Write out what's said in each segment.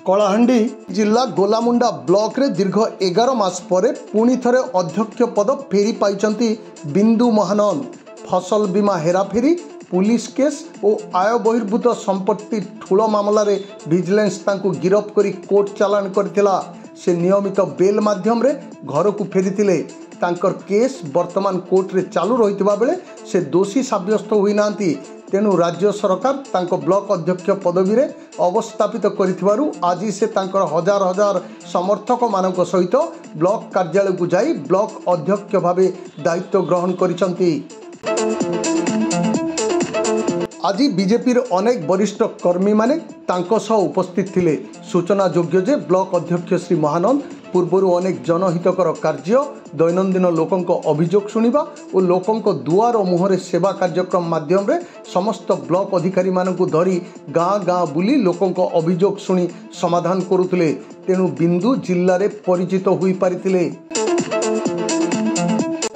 कलाहांडी जिला गोलामुंडा ब्लॉक रे दीर्घ 11 मास पर पुणी थरे अध्यक्ष पद फेरी पाइचंती बिंदु महानन। फसल बीमा हेराफेरी, पुलिस केस और आय बहिर्भूत संपत्ति ठूल मामला रे विजिलेंस तांकु गिरफ करी कोर्ट चालान करथिला। से नियमित बेल माध्यम रे घर को फेरीथिले। तांकर केस वर्तमान कोर्ट रे चालू रहितबा बेले से दोषी साब्यस्त होई नांती। तेणु राज्य सरकार तांको ब्लॉक अध्यक्ष पदवी रे अवस्थापित करिथिबारु आज से तांकर हजार हजार समर्थक मानक सहित ब्लॉक कार्यालय को जाई ब्लॉक अध्यक्ष भावे दायित्व ग्रहण करिसंती। आज बीजेपी अनेक वरिष्ठ कर्मी माने तांको सह उपस्थित थिले। सूचना योग्य जे ब्लॉक अध्यक्ष श्री महानंद पूर्वर अनेक जनहितकर कार्य, दैनंदिन लोकंक अभियोग शुणिबा और लोकंक दुआर मुहरे सेवा कार्यक्रम माध्यम रे समस्त ब्लॉक अधिकारी मानकु धरी गाँ गाँ बुली लोकंक अभियोग शुणी समाधान करुथिले। तेणु बिंदु जिल्ला रे परिचित होई पारिथिले।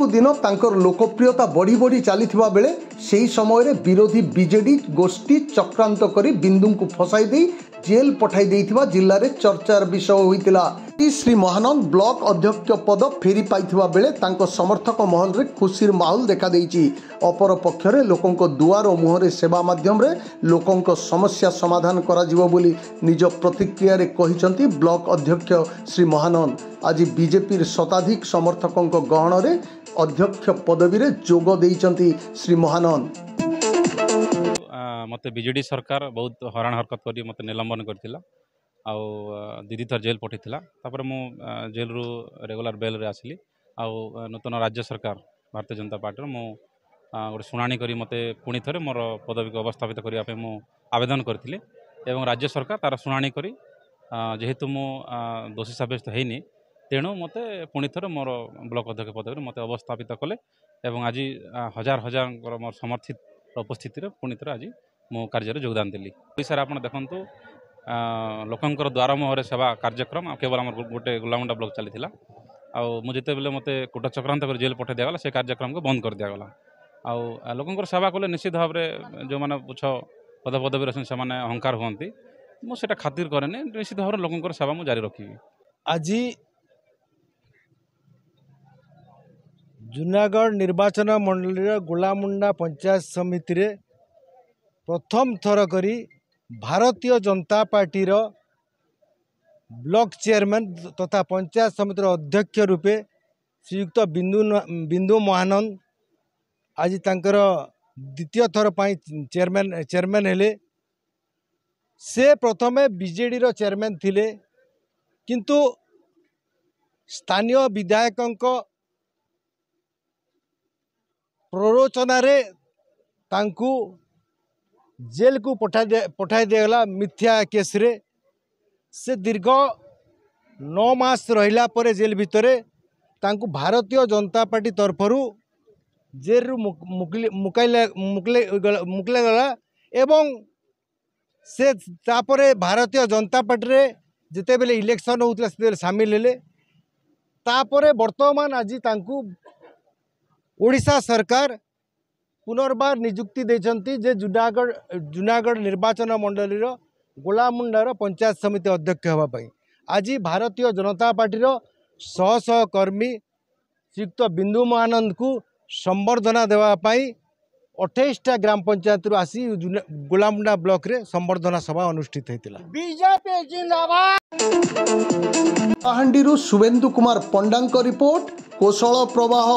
दिन तांकर लोकप्रियता बढ़ी बढ़ी चलीथिबा बेले सेही समय रे विरोधी बीजेडी गोष्ठी चक्रांत करी बिंदु को फसाई दे जेल पठाई देइथिबा जिल्ला रे चर्चार विषय होइतिला। श्री महानंद ब्लॉक अध्यक्ष पद फेरी पाइथिबा बेले तांको समर्थक महल रे खुशीर माहौल देखा देइछि। अपर पक्ष रे लोकंक दुआर मुहरे सेवा माध्यम रे लोकंक समस्या समाधान करा जिवो बोली निज प्रतिक्रिया रे कहिसंती ब्लॉक अध्यक्ष श्री महानंद। आज बीजेपी शताधिक समर्थकों गहन रे अध्यक्ष पदवी रे जोग देइचंती श्री महानंद। मते बीजेडी सरकार बहुत हरान हरकत करी मते निलंबन करथिला आउ दीदी थर जेल पठिथिला। तापर मु जेल रु रेगुलर बेल रे आसिली आउ नूतन राज्य सरकार भारतीय जनता पार्टी मु गोटे शुणाणी करी मते पुणी थरे मोर पदवी को अवस्थापित करिया पे मु आवेदन करथिले एवं राज्य सरकार तार शुणाणी करी जेहेतु मु दोषी साब्यस्त हेनी तेणु मते पुणी थरे मोर ब्लॉक अध्यक्ष पदवी मते अवस्थापित कले एवं आज हजार हजार मोर समर्थित उपस्थिति रे पुणी थरे आज मु कार्य योगदान देली। ओडिसा आपण देखंतु लोकंकर द्वार मुहरे सेवा कार्यक्रम केवल आम गोटे गोलामुंडा ब्लॉक चली आउ मुझे बेले मते कोटा चक्रांत कर जेल पठे दिगला से कार्यक्रम को बंद कर दिगला। आउ लोकंकर सेवा कले निश्चित भाव में जो मैंने पुछ पद पदवी रही से अहंकार हुंती मुझे खातिर कैनि निश्चित भाव लोकंकर सेवा मुझे जारी रखी। आज जूनागढ़ निर्वाचन मंडल गोलामुंडा पंचायत समिति रे प्रथम थर करी भारतीय जनता पार्टी रो ब्लॉक चेयरमैन तथा पंचायत समिति अध्यक्ष रूपे श्रीयुक्त बिंदु महानंद आज तांकर द्वितीय थर चेयरमैन हेले। से प्रथमे बीजेडी रो चेयरमैन थिले किंतु स्थानीय विधायकों प्ररोचना रे तांकु जेल को पठाई देगला मिथ्या केस रे। से दीर्घ 9 मास रहिला परे जेल भितरे तांकु भारतीय जनता पार्टी तरफरु जेल रु मुकले गला एवं से तापरे भारतीय जनता पार्टी रे जेते बेले इलेक्शन होउतला से शामिल हेले। तापरे वर्तमान आज तांकु ओडिशा सरकार पुनर्बार नियुक्ति देछंती जे जूनागढ़ निर्वाचन मंडली गोलामुंडार पंचायत समिति अध्यक्ष होगा पाई। आज भारतीय जनता पार्टी शह शह कर्मी श्रीयुक्त बिंदु महानंद को संबर्धना देवाई 28टा ग्राम पंचायत आसी गोलामुंडा ब्लॉक रे संबर्धना सभा अनुष्ठित होता। बीजेपी जिंदाबाद। कलाहांडी शुभेन्दु कुमार पंडा रिपोर्ट, कोशल प्रवाह।